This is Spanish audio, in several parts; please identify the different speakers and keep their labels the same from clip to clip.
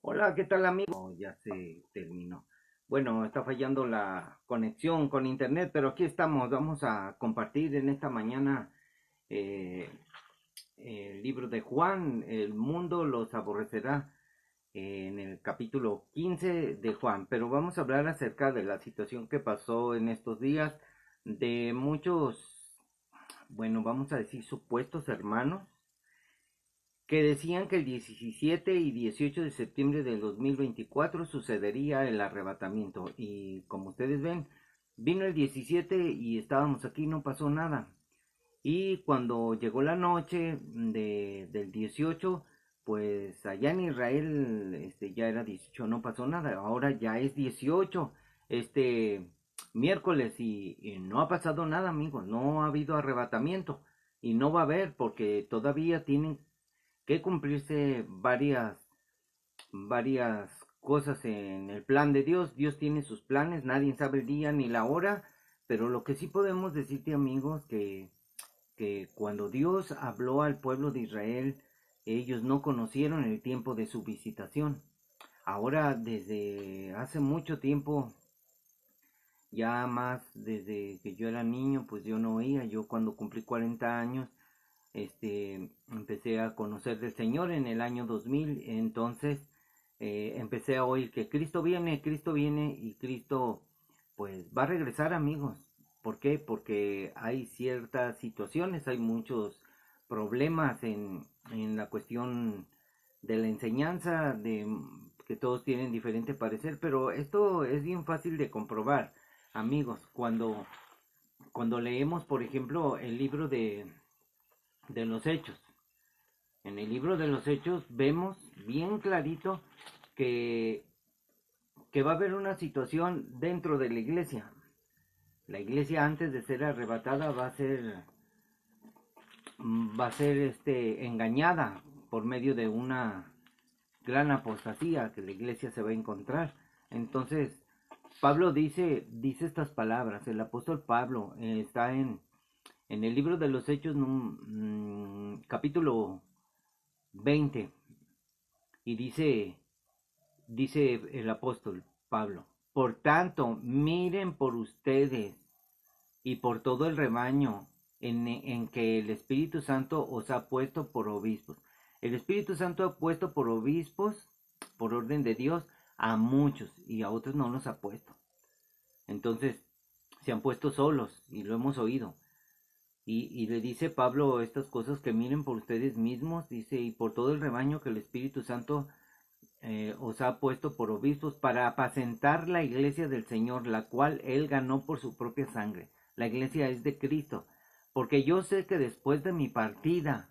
Speaker 1: Hola, ¿qué tal amigo? Ya se terminó. Bueno, está fallando la conexión con internet, pero aquí estamos. Vamos a compartir en esta mañana eh, el libro de Juan, El mundo los aborrecerá, en el capítulo 15 de Juan. Pero vamos a hablar acerca de la situación que pasó en estos días de muchos, bueno, vamos a decir supuestos hermanos que decían que el 17 y 18 de septiembre del 2024 sucedería el arrebatamiento. Y como ustedes ven, vino el 17 y estábamos aquí, no pasó nada. Y cuando llegó la noche del 18, pues allá en Israel ya era 18, no pasó nada. Ahora ya es 18, este miércoles y no ha pasado nada, amigos. No ha habido arrebatamiento y no va a haber porque todavía tienen que cumplirse varias cosas en el plan de Dios. Dios tiene sus planes, nadie sabe el día ni la hora, pero lo que sí podemos decirte, amigos, que cuando Dios habló al pueblo de Israel, ellos no conocieron el tiempo de su visitación. Ahora, desde hace mucho tiempo, ya más desde que yo era niño, pues yo no oía. Yo cuando cumplí 40 años, empecé a conocer del Señor en el año 2000. Entonces empecé a oír que Cristo viene y Cristo pues va a regresar, amigos. ¿Por qué? Porque hay ciertas situaciones, hay muchos problemas en la cuestión de la enseñanza, de que todos tienen diferente parecer, pero esto es bien fácil de comprobar, amigos, cuando leemos, por ejemplo, el libro de los Hechos. En el libro de los Hechos vemos bien clarito que, que va a haber una situación dentro de la iglesia. La iglesia antes de ser arrebatada va a ser engañada por medio de una gran apostasía que la iglesia se va a encontrar. Entonces, Pablo dice estas palabras. El apóstol Pablo está en el libro de los Hechos, capítulo 20, y dice el apóstol Pablo: por tanto, miren por ustedes y por todo el rebaño en que el Espíritu Santo os ha puesto por obispos. El Espíritu Santo ha puesto por obispos, por orden de Dios, a muchos, y a otros no los ha puesto. Entonces, se han puesto solos, y lo hemos oído. Y le dice Pablo estas cosas: que miren por ustedes mismos, dice, y por todo el rebaño que el Espíritu Santo os ha puesto por obispos, para apacentar la iglesia del Señor, la cual él ganó por su propia sangre. La iglesia es de Cristo, porque yo sé que después de mi partida,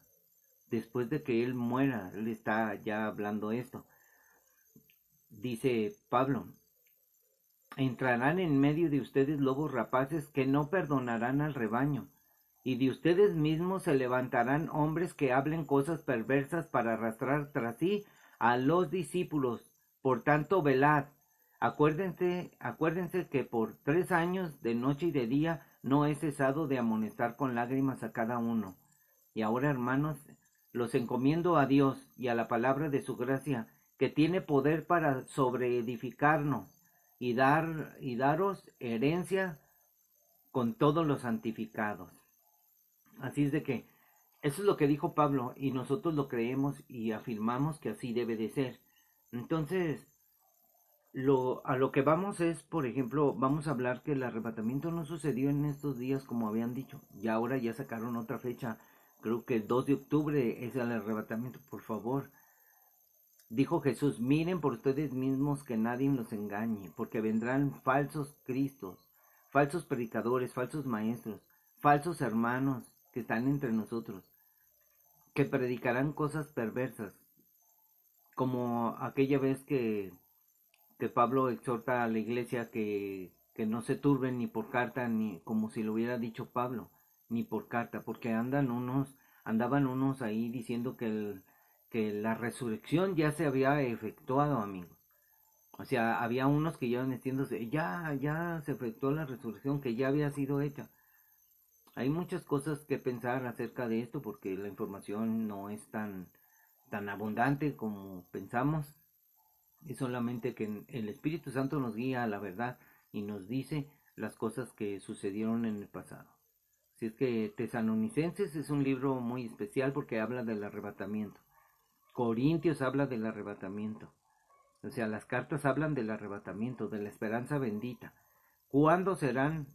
Speaker 1: después de que él muera, él está ya hablando esto, dice Pablo: entrarán en medio de ustedes lobos rapaces que no perdonarán al rebaño, y de ustedes mismos se levantarán hombres que hablen cosas perversas para arrastrar tras sí a los discípulos. Por tanto, velad. Acuérdense que por 3 años, de noche y de día, no he cesado de amonestar con lágrimas a cada uno. Y ahora, hermanos, los encomiendo a Dios y a la palabra de su gracia, que tiene poder para sobreedificarnos y daros herencia con todos los santificados. Así es de que eso es lo que dijo Pablo, y nosotros lo creemos y afirmamos que así debe de ser. Entonces, a lo que vamos es, por ejemplo, vamos a hablar que el arrebatamiento no sucedió en estos días como habían dicho. Y ahora ya sacaron otra fecha. Creo que el 2 de octubre es el arrebatamiento. Por favor, dijo Jesús: miren por ustedes mismos que nadie los engañe, porque vendrán falsos cristos, falsos predicadores, falsos maestros, falsos hermanos que están entre nosotros, que predicarán cosas perversas, como aquella vez que Pablo exhorta a la iglesia que no se turben ni por carta, ni como si lo hubiera dicho Pablo, ni por carta, porque andaban unos ahí diciendo que la resurrección ya se había efectuado, amigos. O sea, había unos que iban diciéndose: ya se efectuó la resurrección, que ya había sido hecha. Hay muchas cosas que pensar acerca de esto, porque la información no es tan abundante como pensamos. es solamente que el Espíritu Santo nos guía a la verdad y nos dice las cosas que sucedieron en el pasado. Así es que Tesalonicenses es un libro muy especial porque habla del arrebatamiento. Corintios habla del arrebatamiento. O sea, las cartas hablan del arrebatamiento, de la esperanza bendita. ¿Cuándo serán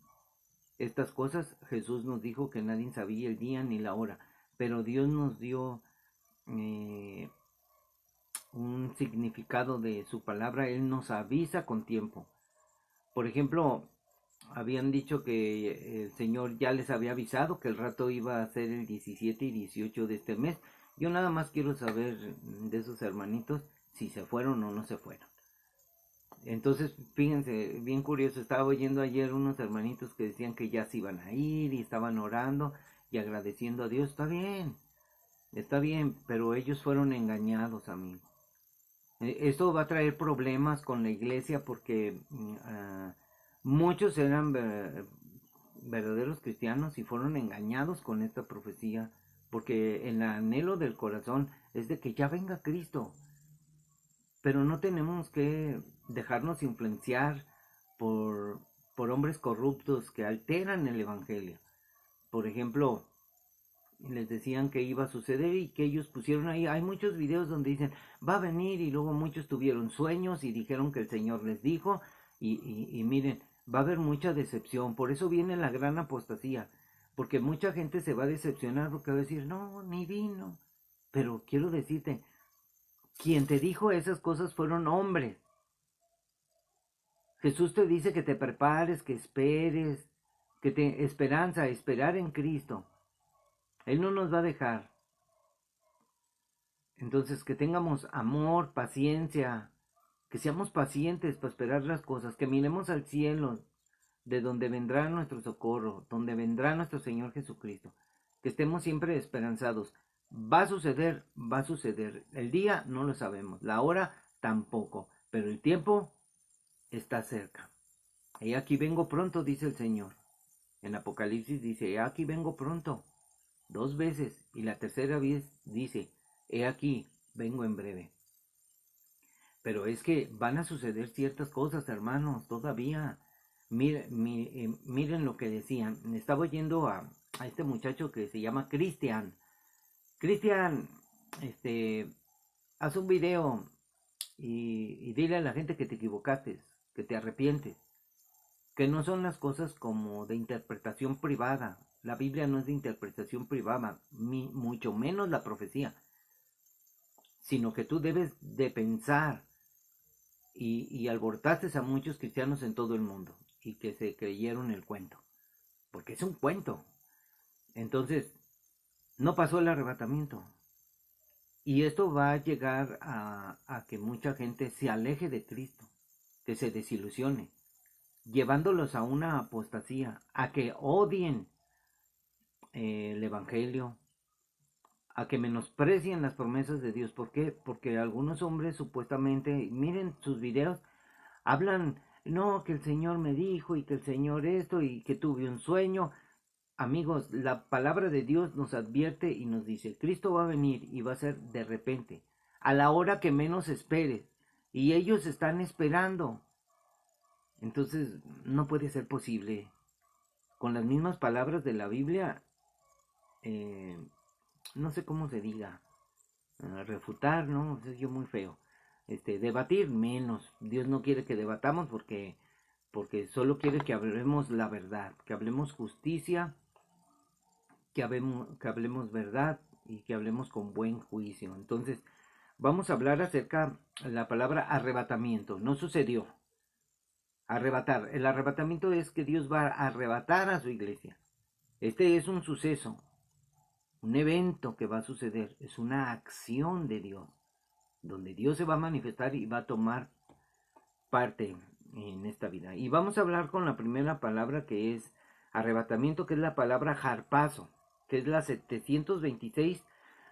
Speaker 1: estas cosas? Jesús nos dijo que nadie sabía el día ni la hora, pero Dios nos dio un significado de su palabra. Él nos avisa con tiempo. Por ejemplo, habían dicho que el Señor ya les había avisado que el rato iba a ser el 17 y 18 de este mes. Yo nada más quiero saber de esos hermanitos si se fueron o no se fueron. Entonces, fíjense, bien curioso, estaba oyendo ayer unos hermanitos que decían que ya se iban a ir y estaban orando y agradeciendo a Dios. Está bien, pero ellos fueron engañados, amigos. Esto va a traer problemas con la iglesia porque muchos eran verdaderos cristianos y fueron engañados con esta profecía, porque el anhelo del corazón es de que ya venga Cristo, pero no tenemos que dejarnos influenciar por, por hombres corruptos que alteran el evangelio. Por ejemplo, les decían que iba a suceder y que ellos pusieron ahí, hay muchos videos donde dicen va a venir, y luego muchos tuvieron sueños y dijeron que el Señor les dijo, y miren, va a haber mucha decepción. Por eso viene la gran apostasía, porque mucha gente se va a decepcionar porque va a decir no, ni vino. Pero quiero decirte, quien te dijo esas cosas fueron hombres. Jesús te dice que te prepares, que esperes, que te esperar en Cristo. Él no nos va a dejar. Entonces, que tengamos amor, paciencia, que seamos pacientes para esperar las cosas, que miremos al cielo, de donde vendrá nuestro socorro, donde vendrá nuestro Señor Jesucristo. Que estemos siempre esperanzados. Va a suceder, va a suceder. El día no lo sabemos, la hora tampoco, pero el tiempo está cerca. Y aquí vengo pronto, dice el Señor. En Apocalipsis dice, aquí vengo pronto. 2 veces, y la tercera vez dice, he aquí, vengo en breve. Pero es que van a suceder ciertas cosas, hermanos, todavía. Miren lo que decían. Estaba oyendo a este muchacho que se llama Cristian. Cristian, haz un video y dile a la gente que te equivocaste, que te arrepientes, que no son las cosas como de interpretación privada. La Biblia no es de interpretación privada, mucho menos la profecía, sino que tú debes de pensar, y alborotaste a muchos cristianos en todo el mundo y que se creyeron el cuento, porque es un cuento. Entonces, no pasó el arrebatamiento, y esto va a llegar a que mucha gente se aleje de Cristo, que se desilusione, llevándolos a una apostasía, a que odien el evangelio, a que menosprecien las promesas de Dios. ¿Por qué? Porque algunos hombres supuestamente, miren sus videos, hablan, no, que el Señor me dijo y que el Señor esto y que tuve un sueño. Amigos, la palabra de Dios nos advierte y nos dice, Cristo va a venir y va a ser de repente, a la hora que menos esperes, y ellos están esperando. Entonces, no puede ser posible. Con las mismas palabras de la Biblia, no sé cómo se diga, refutar, ¿no? Es yo muy feo. Debatir menos. Dios no quiere que debatamos porque solo quiere que hablemos la verdad, que hablemos justicia, que hablemos verdad y que hablemos con buen juicio. Entonces, vamos a hablar acerca de la palabra arrebatamiento. No sucedió. Arrebatar. El arrebatamiento es que Dios va a arrebatar a su iglesia. Este es un suceso, un evento que va a suceder. Es una acción de Dios, donde Dios se va a manifestar y va a tomar parte en esta vida. Y vamos a hablar con la primera palabra, que es arrebatamiento, que es la palabra harpazo, que es la 726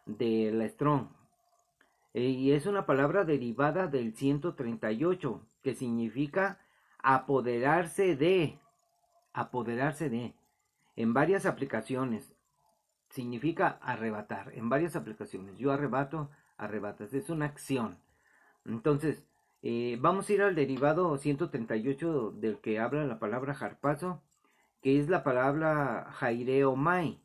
Speaker 1: de la Strong. Y es una palabra derivada del 138, que significa apoderarse de, en varias aplicaciones. Significa arrebatar, en varias aplicaciones. Yo arrebato, arrebatas, es una acción. Entonces, Vamos a ir al derivado 138 del que habla la palabra harpazo, que es la palabra jaireomai.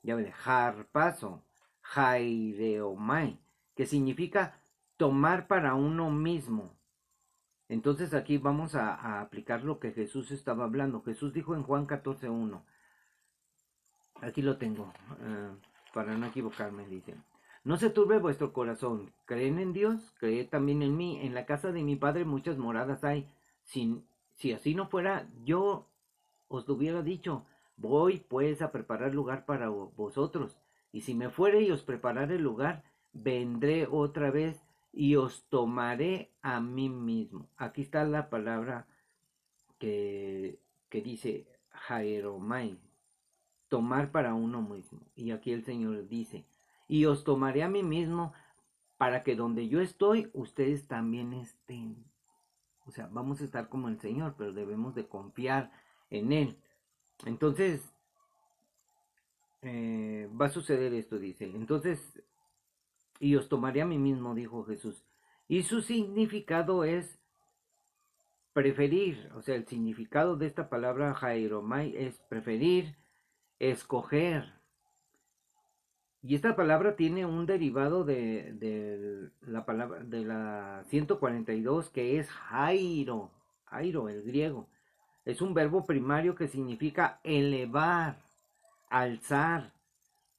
Speaker 1: Ya ves, harpazo, jaireomai, que significa tomar para uno mismo. Entonces aquí vamos a aplicar lo que Jesús estaba hablando. Jesús dijo en Juan 14:1. Aquí lo tengo, para no equivocarme, dice. No se turbe vuestro corazón. ¿Creen en Dios? Creed también en mí. En la casa de mi Padre muchas moradas hay. Si así no fuera, yo os lo hubiera dicho. Voy pues a preparar lugar para vosotros. Y si me fuere y os prepararé el lugar, vendré otra vez y os tomaré a mí mismo. Aquí está la palabra que dice Jaeromai, tomar para uno mismo. Y aquí el Señor dice, y os tomaré a mí mismo para que donde yo estoy, ustedes también estén. O sea, vamos a estar como el Señor, pero debemos de confiar en Él. Entonces, va a suceder esto, dice. Entonces, y os tomaré a mí mismo, dijo Jesús. Y su significado es preferir. O sea, el significado de esta palabra Jairomai es preferir, escoger. Y esta palabra tiene un derivado de la palabra de la 142 que es Jairo, Jairo, el griego. Es un verbo primario que significa elevar, alzar,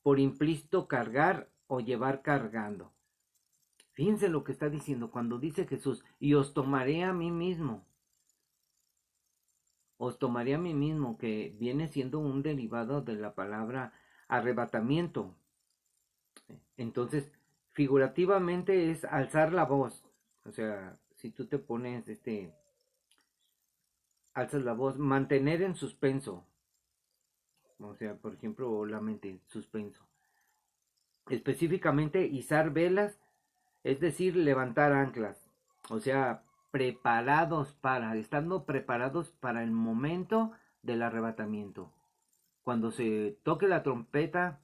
Speaker 1: por implícito cargar o llevar cargando. Fíjense lo que está diciendo cuando dice Jesús, y os tomaré a mí mismo. Os tomaré a mí mismo, que viene siendo un derivado de la palabra arrebatamiento. Entonces, figurativamente es alzar la voz. O sea, si tú te pones, alzas la voz, mantener en suspenso. O sea, por ejemplo, la mente, suspenso. Específicamente, izar velas, es decir, levantar anclas. O sea, estando preparados para el momento del arrebatamiento. Cuando se toque la trompeta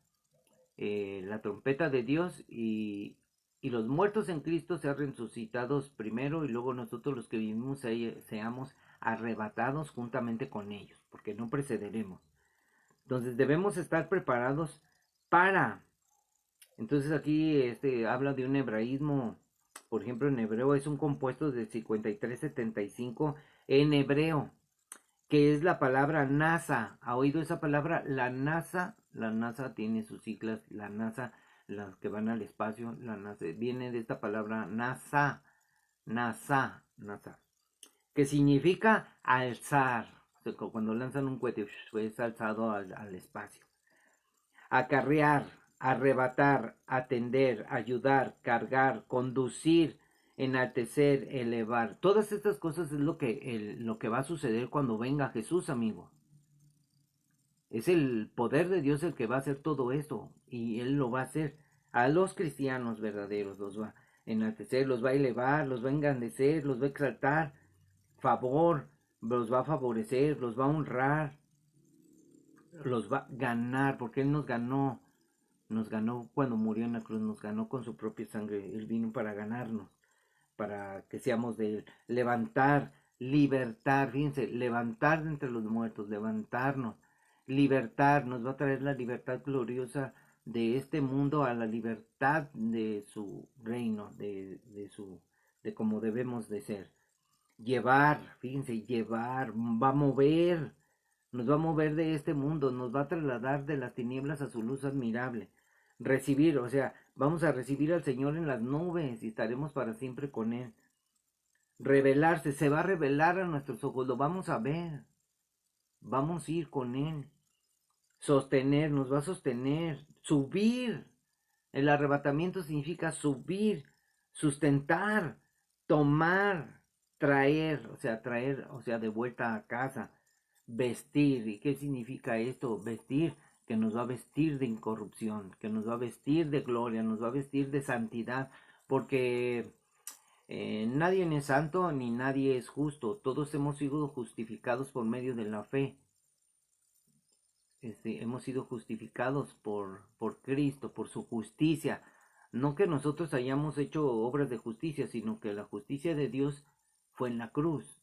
Speaker 1: de Dios y los muertos en Cristo sean resucitados primero y luego nosotros los que vivimos ahí seamos arrebatados juntamente con ellos, porque no precederemos. Entonces debemos estar preparados para. Entonces aquí habla de un hebraísmo, por ejemplo en hebreo es un compuesto de 53-75 en hebreo, que es la palabra NASA. ¿Ha oído esa palabra? La NASA tiene sus siglas, la NASA, las que van al espacio, la NASA, viene de esta palabra NASA, NASA, que significa alzar. O sea, cuando lanzan un cohete, es alzado al espacio. Acarrear, arrebatar, atender, ayudar, cargar, conducir, enaltecer, elevar. Todas estas cosas es lo que va a suceder cuando venga Jesús, amigo. Es el poder de Dios el que va a hacer todo esto. Y Él lo va a hacer. A los cristianos verdaderos los va a enaltecer, los va a elevar, los va a engrandecer, los va a exaltar. Favor, los va a favorecer, los va a honrar, los va a ganar, porque Él nos ganó. Nos ganó cuando murió en la cruz, nos ganó con su propia sangre. Él vino para ganarnos, para que seamos de Él. Levantar, libertar, fíjense, levantar de entre los muertos, levantarnos, libertar, nos va a traer la libertad gloriosa de este mundo a la libertad de su reino, de como debemos de ser. Llevar, fíjense, llevar, nos va a mover de este mundo, nos va a trasladar de las tinieblas a su luz admirable. Recibir, o sea, vamos a recibir al Señor en las nubes y estaremos para siempre con Él. Revelarse, se va a revelar a nuestros ojos, lo vamos a ver, vamos a ir con Él. Sostener, nos va a sostener, subir. El arrebatamiento significa subir, sustentar, tomar, traer, o sea, de vuelta a casa. Vestir, ¿y qué significa esto? Vestir, que nos va a vestir de incorrupción, que nos va a vestir de gloria, nos va a vestir de santidad, porque nadie es santo ni nadie es justo, todos hemos sido justificados por medio de la fe. Hemos sido justificados por Cristo, por su justicia. No que nosotros hayamos hecho obras de justicia, sino que la justicia de Dios fue en la cruz.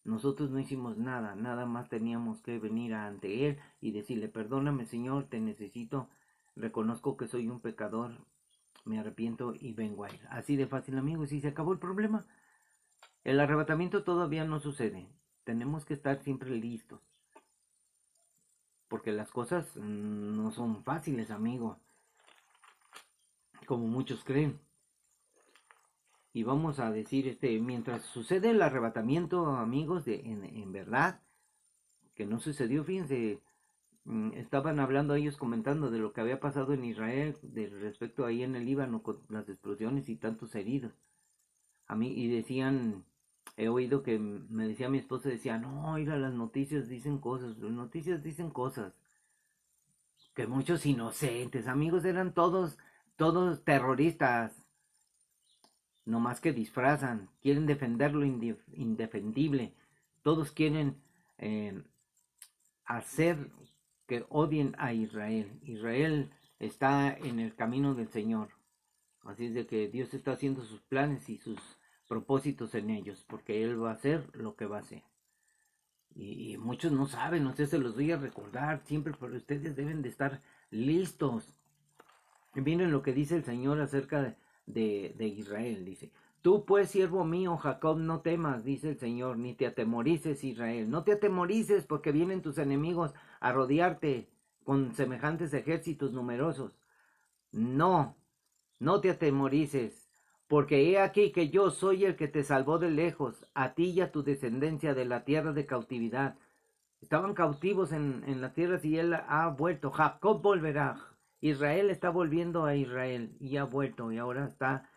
Speaker 1: Nosotros no hicimos nada, nada más teníamos que venir ante Él y decirle, perdóname Señor, te necesito, reconozco que soy un pecador, me arrepiento y vengo a Él. Así de fácil, amigos, y se acabó el problema. El arrebatamiento todavía no sucede. Tenemos que estar siempre listos. Porque las cosas no son fáciles, amigo. Como muchos creen. Y vamos a decir, mientras sucede el arrebatamiento, amigos, en verdad, que no sucedió, fíjense, estaban hablando ellos comentando de lo que había pasado en Israel, de respecto ahí en el Líbano, con las explosiones y tantos heridos. A mí, y decían, he oído que me decía mi esposa, decía, no, mira, las noticias dicen cosas, que muchos inocentes, amigos, eran todos terroristas, no más que disfrazan, quieren defender lo indefendible, todos quieren eh, hacer que odien a Israel. Israel está en el camino del Señor, así es de que Dios está haciendo sus planes y sus propósitos en ellos, porque Él va a hacer lo que va a hacer. Y muchos no saben, no sé, se los voy a recordar siempre, pero ustedes deben de estar listos. Miren lo que dice el Señor acerca de Israel, dice, tú pues, siervo mío, Jacob, no temas, dice el Señor, ni te atemorices, Israel, no te atemorices porque vienen tus enemigos a rodearte con semejantes ejércitos numerosos. No, no te atemorices, porque he aquí que yo soy el que te salvó de lejos, a ti y a tu descendencia de la tierra de cautividad. Estaban cautivos en las tierras y él ha vuelto. Jacob volverá. Israel está volviendo a Israel y ha vuelto y ahora está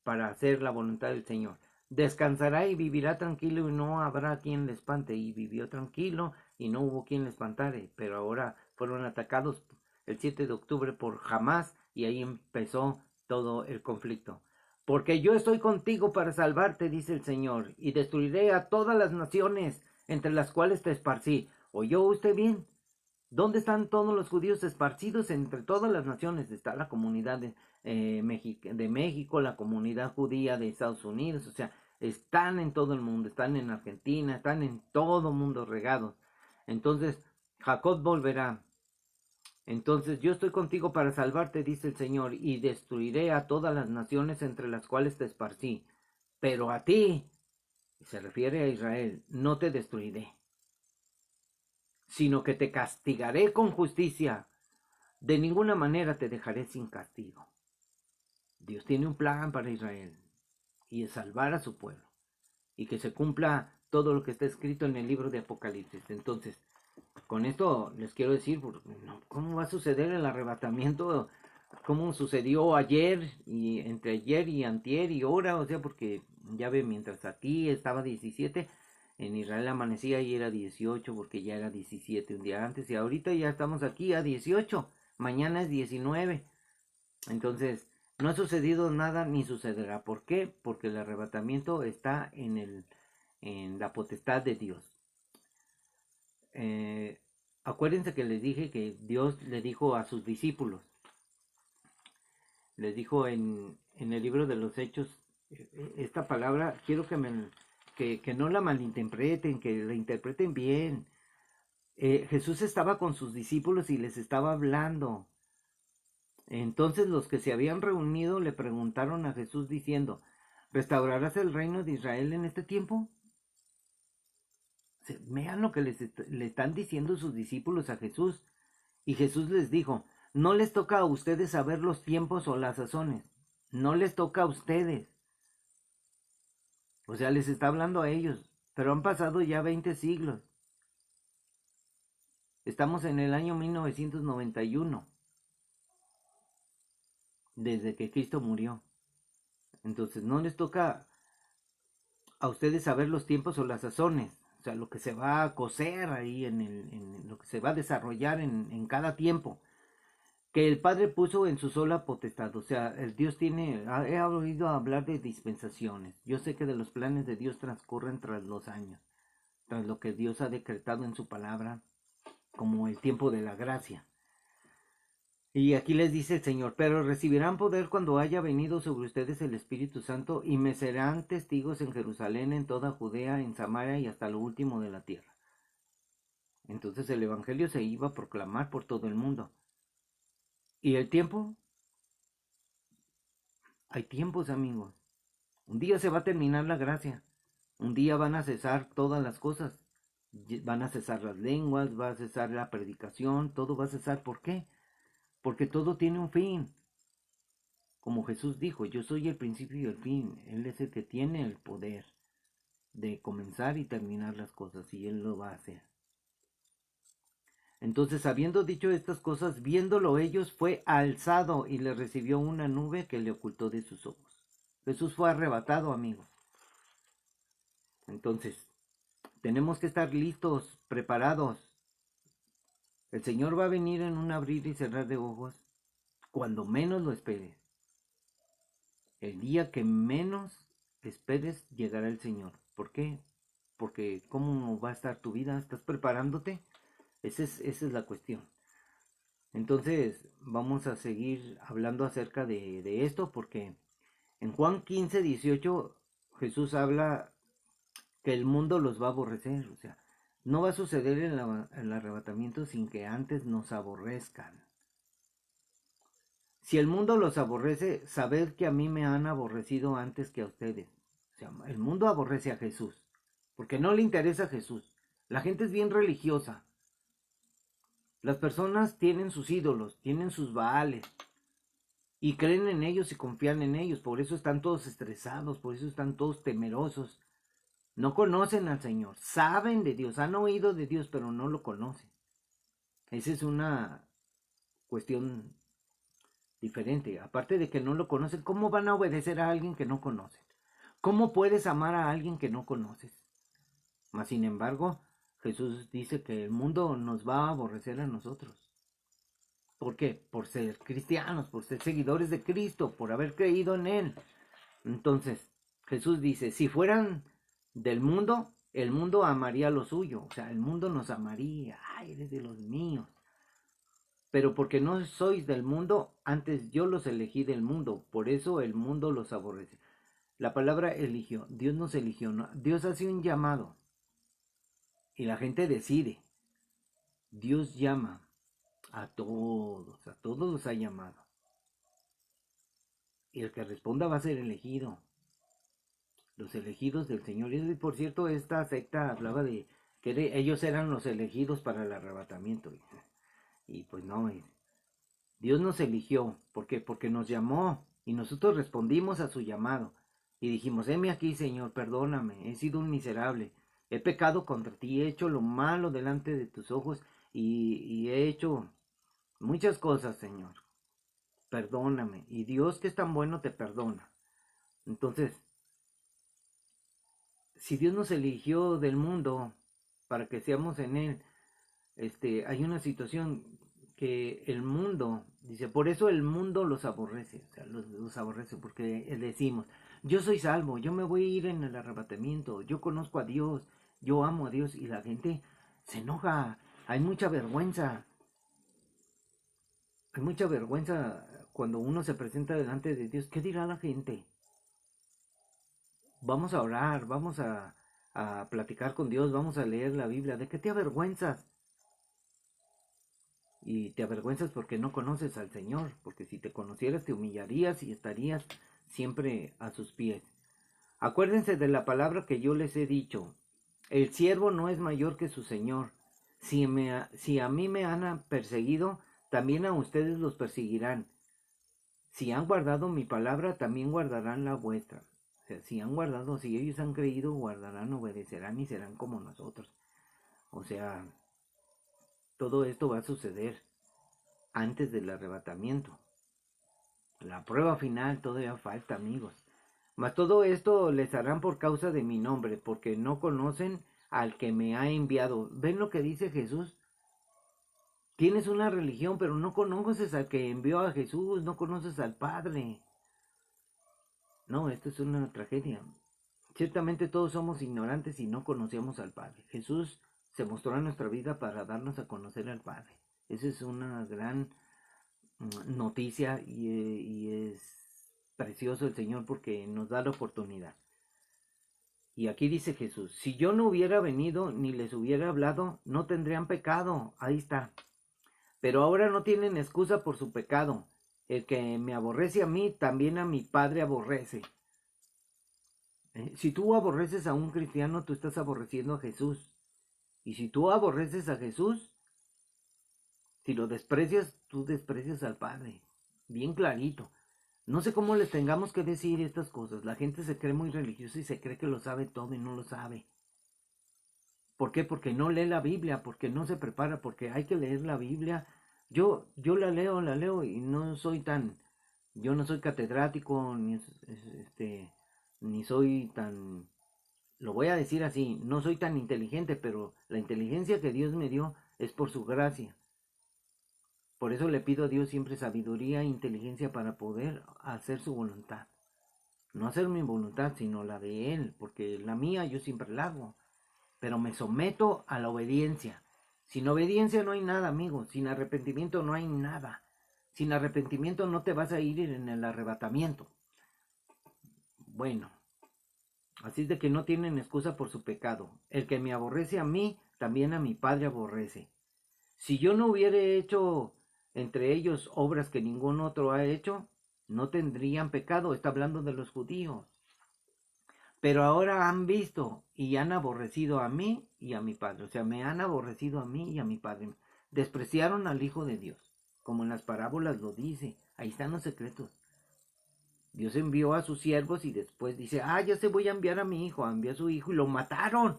Speaker 1: para hacer la voluntad del Señor. Descansará y vivirá tranquilo y no habrá quien le espante. Y vivió tranquilo y no hubo quien le espantare. Pero ahora fueron atacados el 7 de octubre por Hamás y ahí empezó todo el conflicto. Porque yo estoy contigo para salvarte, dice el Señor, y destruiré a todas las naciones entre las cuales te esparcí. ¿Oyó usted bien? ¿Dónde están todos los judíos esparcidos entre todas las naciones? Está la comunidad de México, la comunidad judía de Estados Unidos, o sea, están en todo el mundo, están en Argentina, están en todo el mundo regados. Entonces, Jacob volverá. Entonces, yo estoy contigo para salvarte, dice el Señor, y destruiré a todas las naciones entre las cuales te esparcí. Pero a ti, se refiere a Israel, no te destruiré, sino que te castigaré con justicia. De ninguna manera te dejaré sin castigo. Dios tiene un plan para Israel y es salvar a su pueblo y que se cumpla todo lo que está escrito en el libro de Apocalipsis. Entonces, con esto les quiero decir, ¿cómo va a suceder el arrebatamiento? ¿Cómo sucedió ayer y entre ayer y antier y ahora? O sea, porque ya ve, mientras aquí estaba 17, en Israel amanecía y era 18 porque ya era 17 un día antes y ahorita ya estamos aquí a 18, mañana es 19. Entonces, no ha sucedido nada ni sucederá. ¿Por qué? Porque el arrebatamiento está en la potestad de Dios. Acuérdense que les dije que Dios le dijo a sus discípulos, les dijo en el libro de los Hechos, esta palabra, quiero que no la malinterpreten, que la interpreten bien. Jesús estaba con sus discípulos y les estaba hablando. Entonces los que se habían reunido le preguntaron a Jesús diciendo, ¿restaurarás el reino de Israel en este tiempo? Vean lo que le están diciendo sus discípulos a Jesús. Y Jesús les dijo, no les toca a ustedes saber los tiempos o las sazones. No les toca a ustedes. O sea, les está hablando a ellos. Pero han pasado ya 20 siglos. Estamos en el año 1991. Desde que Cristo murió. Entonces no les toca a ustedes saber los tiempos o las sazones. O sea, lo que se va a coser ahí, en lo que se va a desarrollar en cada tiempo. Que el Padre puso en su sola potestad. O sea, el Dios tiene, he oído hablar de dispensaciones. Yo sé que de los planes de Dios transcurren tras los años, tras lo que Dios ha decretado en su palabra, como el tiempo de la gracia. Y aquí les dice el Señor, pero recibirán poder cuando haya venido sobre ustedes el Espíritu Santo y me serán testigos en Jerusalén, en toda Judea, en Samaria y hasta lo último de la tierra. Entonces el Evangelio se iba a proclamar por todo el mundo. ¿Y el tiempo? Hay tiempos, amigos. Un día se va a terminar la gracia. Un día van a cesar todas las cosas. Van a cesar las lenguas, va a cesar la predicación, todo va a cesar. ¿Por qué? Porque todo tiene un fin. Como Jesús dijo, yo soy el principio y el fin. Él es el que tiene el poder de comenzar y terminar las cosas y Él lo va a hacer. Entonces, habiendo dicho estas cosas, viéndolo ellos, fue alzado y le recibió una nube que le ocultó de sus ojos. Jesús fue arrebatado, amigos. Entonces, tenemos que estar listos, preparados. El Señor va a venir en un abrir y cerrar de ojos cuando menos lo esperes. El día que menos esperes llegará el Señor. ¿Por qué? Porque ¿cómo va a estar tu vida? ¿Estás preparándote? Esa es la cuestión. Entonces vamos a seguir hablando acerca de esto porque en Juan 15:18 Jesús habla que el mundo los va a aborrecer. O sea, no va a suceder el arrebatamiento sin que antes nos aborrezcan. Si el mundo los aborrece, sabed que a mí me han aborrecido antes que a ustedes. O sea, el mundo aborrece a Jesús porque no le interesa a Jesús. La gente es bien religiosa. Las personas tienen sus ídolos, tienen sus baales y creen en ellos y confían en ellos. Por eso están todos estresados, por eso están todos temerosos. No conocen al Señor, saben de Dios, han oído de Dios, pero no lo conocen. Esa es una cuestión diferente. Aparte de que no lo conocen, ¿cómo van a obedecer a alguien que no conocen? ¿Cómo puedes amar a alguien que no conoces? Mas sin embargo, Jesús dice que el mundo nos va a aborrecer a nosotros. ¿Por qué? Por ser cristianos, por ser seguidores de Cristo, por haber creído en Él. Entonces, Jesús dice, si fueran del mundo, el mundo amaría lo suyo. O sea, el mundo nos amaría. Ay, eres de los míos. Pero porque no sois del mundo, antes yo los elegí del mundo. Por eso el mundo los aborrece. La palabra eligió. Dios nos eligió. ¿No? Dios hace un llamado. Y la gente decide. Dios llama a todos los ha llamado. Y el que responda va a ser elegido. Los elegidos del Señor. Y por cierto, esta secta hablaba de que ellos eran los elegidos para el arrebatamiento. Y pues no, Dios nos eligió. ¿Por qué? Porque nos llamó y nosotros respondimos a su llamado. Y dijimos, heme aquí, Señor, perdóname, he sido un miserable. He pecado contra ti, he hecho lo malo delante de tus ojos y he hecho muchas cosas, Señor. Perdóname. Y Dios, que es tan bueno, te perdona. Entonces, si Dios nos eligió del mundo para que seamos en Él, hay una situación que el mundo, dice, por eso el mundo los aborrece, o sea, los aborrece, porque decimos, yo soy salvo, yo me voy a ir en el arrebatamiento, yo conozco a Dios, yo amo a Dios, y la gente se enoja, hay mucha vergüenza cuando uno se presenta delante de Dios. ¿Qué dirá la gente? Vamos a orar, vamos a platicar con Dios, vamos a leer la Biblia. ¿De qué te avergüenzas? Y te avergüenzas porque no conoces al Señor, porque si te conocieras te humillarías y estarías siempre a sus pies. Acuérdense de la palabra que yo les he dicho. El siervo no es mayor que su Señor. Si a mí me han perseguido, también a ustedes los perseguirán. Si han guardado mi palabra, también guardarán la vuestra. O sea, si han guardado, si ellos han creído, guardarán, obedecerán y serán como nosotros. O sea, todo esto va a suceder antes del arrebatamiento. La prueba final todavía falta, amigos. Mas todo esto les harán por causa de mi nombre, porque no conocen al que me ha enviado. ¿Ven lo que dice Jesús? Tienes una religión, pero no conoces al que envió a Jesús, no conoces al Padre. No, esto es una tragedia. Ciertamente todos somos ignorantes y no conocemos al Padre. Jesús se mostró en nuestra vida para darnos a conocer al Padre. Esa es una gran noticia y es precioso el Señor porque nos da la oportunidad. Y aquí dice Jesús, si yo no hubiera venido ni les hubiera hablado, no tendrían pecado. Ahí está. Pero ahora no tienen excusa por su pecado. El que me aborrece a mí, también a mi Padre aborrece. Si tú aborreces a un cristiano, tú estás aborreciendo a Jesús. Y si tú aborreces a Jesús, si lo desprecias, tú desprecias al Padre. Bien clarito. No sé cómo les tengamos que decir estas cosas. La gente se cree muy religiosa y se cree que lo sabe todo y no lo sabe. ¿Por qué? Porque no lee la Biblia, porque no se prepara, porque hay que leer la Biblia. Yo la leo y no soy yo no soy catedrático, ni soy tan, lo voy a decir así, no soy tan inteligente, pero la inteligencia que Dios me dio es por su gracia. Por eso le pido a Dios siempre sabiduría e inteligencia para poder hacer su voluntad. No hacer mi voluntad, sino la de Él, porque la mía yo siempre la hago. Pero me someto a la obediencia. Sin obediencia no hay nada, amigos. Sin arrepentimiento no hay nada. Sin arrepentimiento no te vas a ir en el arrebatamiento. Bueno, así es de que no tienen excusa por su pecado. El que me aborrece a mí, también a mi Padre aborrece. Si yo no hubiera hecho entre ellos obras que ningún otro ha hecho, no tendrían pecado. Está hablando de los judíos. Pero ahora han visto y han aborrecido a mí y a mi Padre. O sea, me han aborrecido a mí y a mi Padre. Despreciaron al Hijo de Dios. Como en las parábolas lo dice. Ahí están los secretos. Dios envió a sus siervos y después dice, ya se voy a enviar a mi hijo. Envió a su hijo y lo mataron.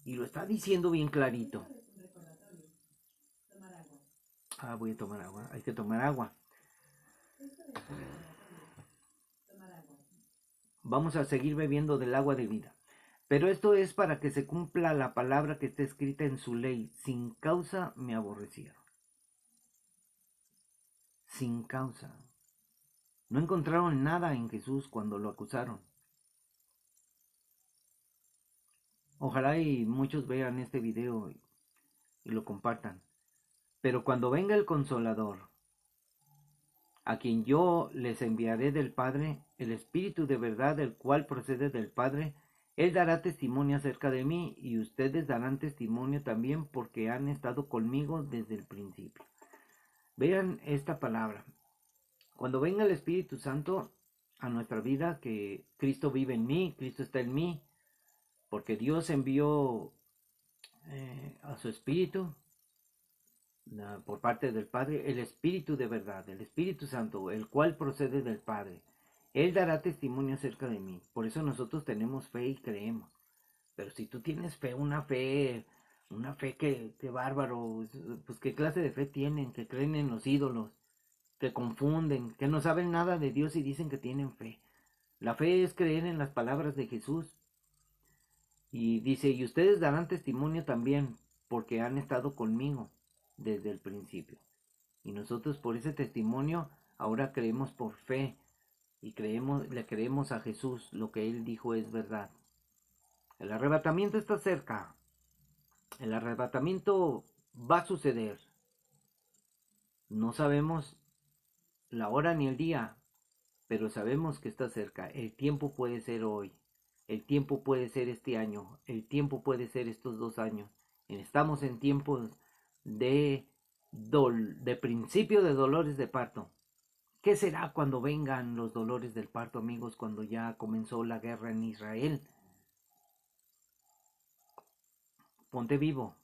Speaker 1: Y lo está diciendo bien clarito. Voy a tomar agua. Hay que tomar agua. Vamos a seguir bebiendo del agua de vida. Pero esto es para que se cumpla la palabra que está escrita en su ley. Sin causa me aborrecieron. Sin causa. No encontraron nada en Jesús cuando lo acusaron. Ojalá y muchos vean este video y lo compartan. Pero cuando venga el Consolador, a quien yo les enviaré del Padre, el Espíritu de verdad, el cual procede del Padre, Él dará testimonio acerca de mí, y ustedes darán testimonio también porque han estado conmigo desde el principio. Vean esta palabra. Cuando venga el Espíritu Santo a nuestra vida, que Cristo vive en mí, Cristo está en mí, porque Dios envió a su Espíritu por parte del Padre, el Espíritu de verdad, el Espíritu Santo, el cual procede del Padre. Él dará testimonio acerca de mí. Por eso nosotros tenemos fe y creemos. Pero si tú tienes fe, una fe que bárbaro, pues qué clase de fe tienen, que creen en los ídolos, que confunden, que no saben nada de Dios y dicen que tienen fe. La fe es creer en las palabras de Jesús. Y dice, y ustedes darán testimonio también, porque han estado conmigo desde el principio. Y nosotros por ese testimonio ahora creemos por fe y le creemos a Jesús, lo que Él dijo es verdad. El arrebatamiento está cerca. El arrebatamiento va a suceder. No sabemos la hora ni el día, pero sabemos que está cerca. El tiempo puede ser hoy. El tiempo puede ser este año. El tiempo puede ser estos 2 años. Estamos en tiempos de principio de dolores de parto. ¿Qué será cuando vengan los dolores del parto, amigos, cuando ya comenzó la guerra en Israel? Ponte vivo,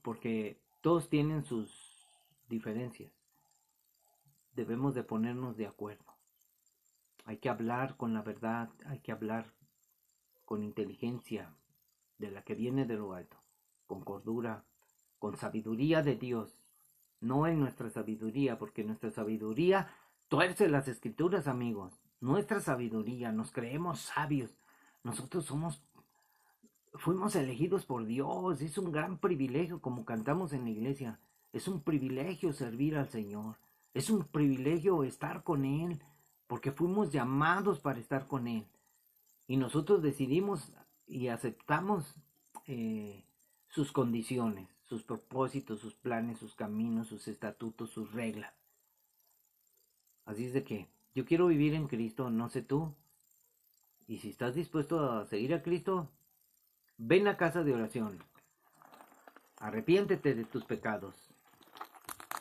Speaker 1: porque todos tienen sus diferencias. Debemos de ponernos de acuerdo. Hay que hablar con la verdad, hay que hablar con inteligencia de la que viene de lo alto, con cordura, con sabiduría de Dios, no en nuestra sabiduría, porque nuestra sabiduría tuerce las escrituras, amigos. Nuestra sabiduría, nos creemos sabios. Nosotros fuimos elegidos por Dios. Es un gran privilegio, como cantamos en la iglesia. Es un privilegio servir al Señor. Es un privilegio estar con Él, porque fuimos llamados para estar con Él. Y nosotros decidimos y aceptamos sus sus propósitos, sus planes, sus caminos, sus estatutos, sus reglas. Así es de que yo quiero vivir en Cristo, no sé tú. Y si estás dispuesto a seguir a Cristo, ven a casa de oración. Arrepiéntete de tus pecados.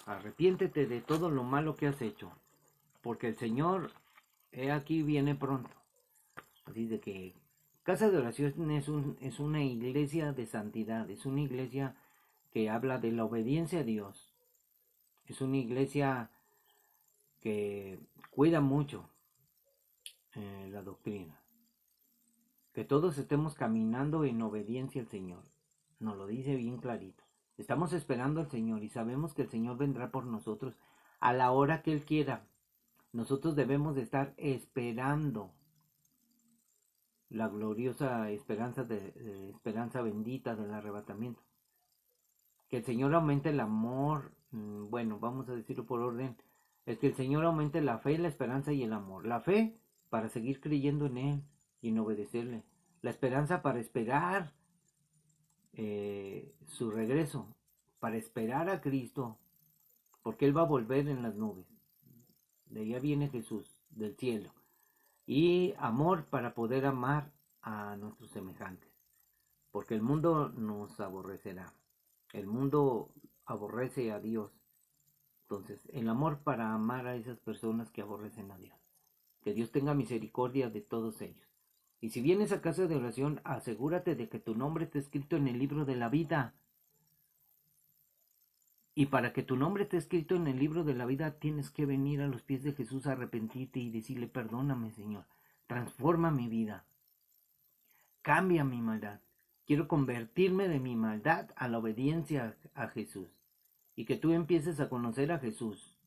Speaker 1: Arrepiéntete de todo lo malo que has hecho. Porque el Señor, he aquí, viene pronto. Así de que casa de oración es una iglesia de santidad. Es una iglesia que habla de la obediencia a Dios. Es una iglesia que cuida mucho la doctrina. Que todos estemos caminando en obediencia al Señor. Nos lo dice bien clarito. Estamos esperando al Señor y sabemos que el Señor vendrá por nosotros a la hora que Él quiera. Nosotros debemos de estar esperando la gloriosa esperanza esperanza bendita del arrebatamiento. Que el Señor aumente el amor, bueno, vamos a decirlo por orden, es que el Señor aumente la fe, la esperanza y el amor. La fe para seguir creyendo en Él y en obedecerle. La esperanza para esperar su regreso, para esperar a Cristo, porque Él va a volver en las nubes. De allá viene Jesús, del cielo. Y amor para poder amar a nuestros semejantes, porque el mundo nos aborrecerá. El mundo aborrece a Dios. Entonces, el amor para amar a esas personas que aborrecen a Dios. Que Dios tenga misericordia de todos ellos. Y si vienes a casa de oración, asegúrate de que tu nombre esté escrito en el libro de la vida. Y para que tu nombre esté escrito en el libro de la vida, tienes que venir a los pies de Jesús a arrepentirte y decirle: perdóname, Señor, transforma mi vida, cambia mi maldad. Quiero convertirme de mi maldad a la obediencia a Jesús. Y que tú empieces a conocer a Jesús.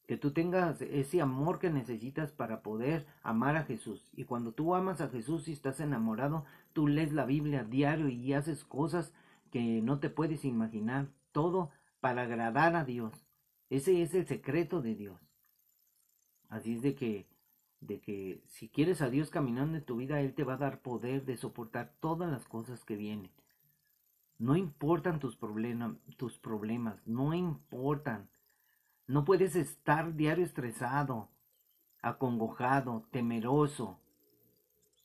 Speaker 1: Que tú tengas ese amor que necesitas para poder amar a Jesús. Y cuando tú amas a Jesús y estás enamorado, tú lees la Biblia diario y haces cosas que no te puedes imaginar. Todo para agradar a Dios. Ese es el secreto de Dios. Así es de que si quieres a Dios caminando en tu vida, Él te va a dar poder de soportar todas las cosas que vienen. No importan tus problemas, no importan. No puedes estar diario estresado, acongojado, temeroso,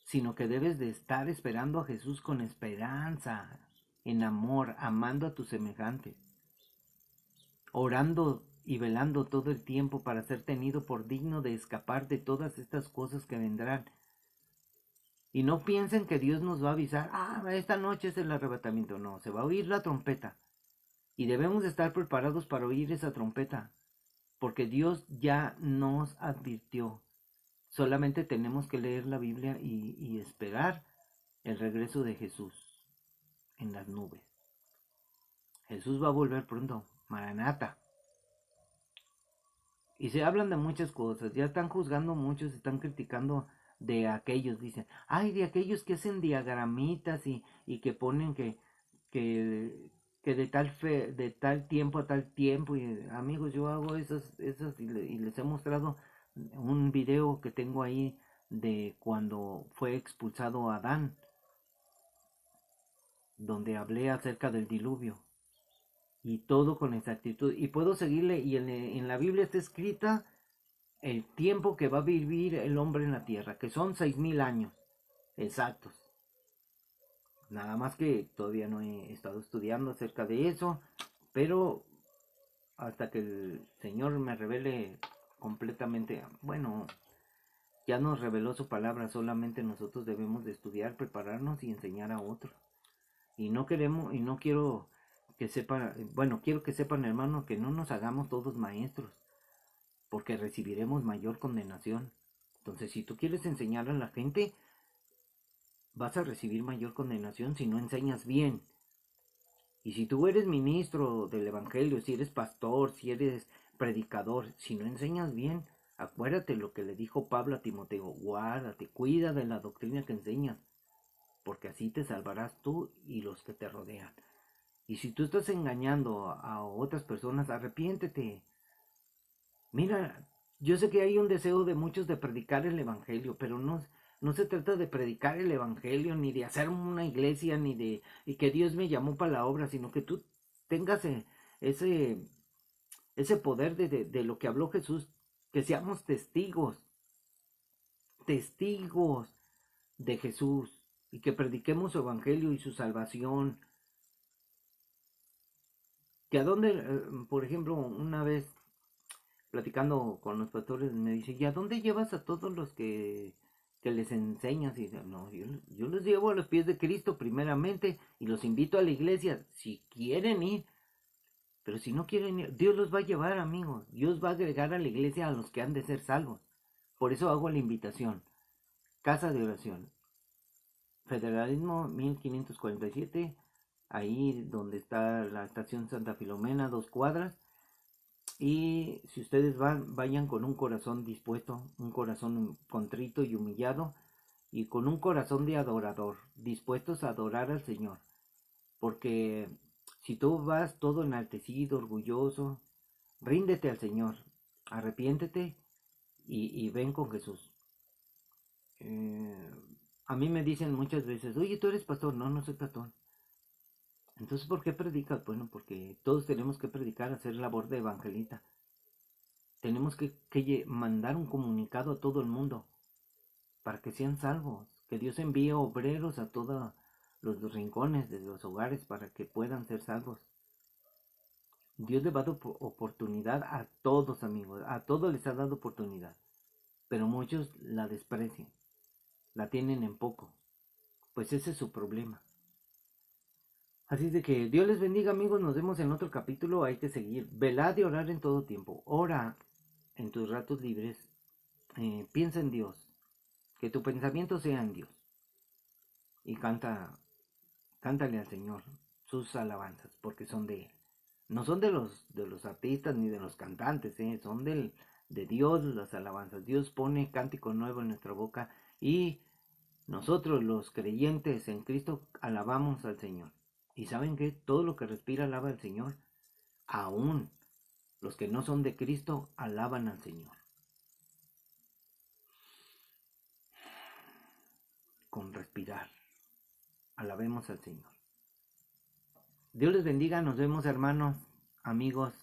Speaker 1: sino que debes de estar esperando a Jesús con esperanza, en amor, amando a tus semejantes, orando y velando todo el tiempo para ser tenido por digno de escapar de todas estas cosas que vendrán. Y no piensen que Dios nos va a avisar: esta noche es el arrebatamiento. No, se va a oír la trompeta. Y debemos estar preparados para oír esa trompeta, porque Dios ya nos advirtió. Solamente tenemos que leer la Biblia y esperar el regreso de Jesús en las nubes. Jesús va a volver pronto. Maranata. Y se hablan de muchas cosas. Ya están juzgando muchos, están criticando de aquellos. Dicen: de aquellos que hacen diagramitas y que ponen que de tal tiempo a tal tiempo. Y amigos, yo hago esas y les he mostrado un video que tengo ahí de cuando fue expulsado Adán, donde hablé acerca del diluvio y todo con exactitud. Y puedo seguirle, y en la Biblia está escrita el tiempo que va a vivir el hombre en la tierra, que son 6,000 años exactos. Nada más que todavía no he estado estudiando acerca de eso, pero hasta que el Señor me revele completamente, bueno, ya nos reveló su palabra. Solamente nosotros debemos de estudiar, prepararnos y enseñar a otros. Y no quiero que sepan, bueno, quiero que sepan, hermano, que no nos hagamos todos maestros, porque recibiremos mayor condenación. Entonces, si tú quieres enseñar a la gente, vas a recibir mayor condenación si no enseñas bien. Y si tú eres ministro del evangelio, si eres pastor, si eres predicador, si no enseñas bien, acuérdate lo que le dijo Pablo a Timoteo: guárdate, cuida de la doctrina que enseñas, porque así te salvarás tú y los que te rodean. Y si tú estás engañando a otras personas, arrepiéntete. Mira, yo sé que hay un deseo de muchos de predicar el evangelio, pero no, No se trata de predicar el evangelio, ni de hacer una iglesia, ni de y que Dios me llamó para la obra, sino que tú tengas ese, ese poder de lo que habló Jesús, que seamos testigos, testigos de Jesús, y que prediquemos su evangelio y su salvación. Que a dónde, por ejemplo, una vez platicando con los pastores me dice, ¿y a dónde llevas a todos los que les enseñas? Y dice, no, yo los llevo a los pies de Cristo primeramente y los invito a la iglesia si quieren ir, pero si no quieren ir, Dios los va a llevar, amigos. Dios va a agregar a la iglesia a los que han de ser salvos. Por eso hago la invitación. Casa de oración. Federalismo 1547, ahí donde está la estación Santa Filomena, 2 cuadras. Y si ustedes vayan con un corazón dispuesto, un corazón contrito y humillado, y con un corazón de adorador, dispuestos a adorar al Señor. Porque si tú vas todo enaltecido, orgulloso, ríndete al Señor, arrepiéntete y ven con Jesús. A mí me dicen muchas veces, oye, ¿tú eres pastor? No, no soy pastor. Entonces, ¿por qué predicas? Bueno, porque todos tenemos que predicar, hacer labor de evangelista. Tenemos que mandar un comunicado a todo el mundo para que sean salvos. Que Dios envíe obreros a todos los rincones de los hogares para que puedan ser salvos. Dios le ha dado oportunidad a todos, amigos. A todos les ha dado oportunidad. Pero muchos la desprecian. La tienen en poco. Pues ese es su problema. Así de que Dios les bendiga, amigos. Nos vemos en otro capítulo. Hay que seguir. Velad y orar en todo tiempo. Ora en tus ratos libres. Piensa en Dios. Que tu pensamiento sea en Dios. Y cántale al Señor sus alabanzas, porque son de Él. No son de los artistas ni de los cantantes, son de Dios las alabanzas. Dios pone cántico nuevo en nuestra boca y nosotros los creyentes en Cristo alabamos al Señor. Y saben que todo lo que respira alaba al Señor. Aún los que no son de Cristo alaban al Señor. Con respirar. Alabemos al Señor. Dios les bendiga. Nos vemos, hermanos, amigos.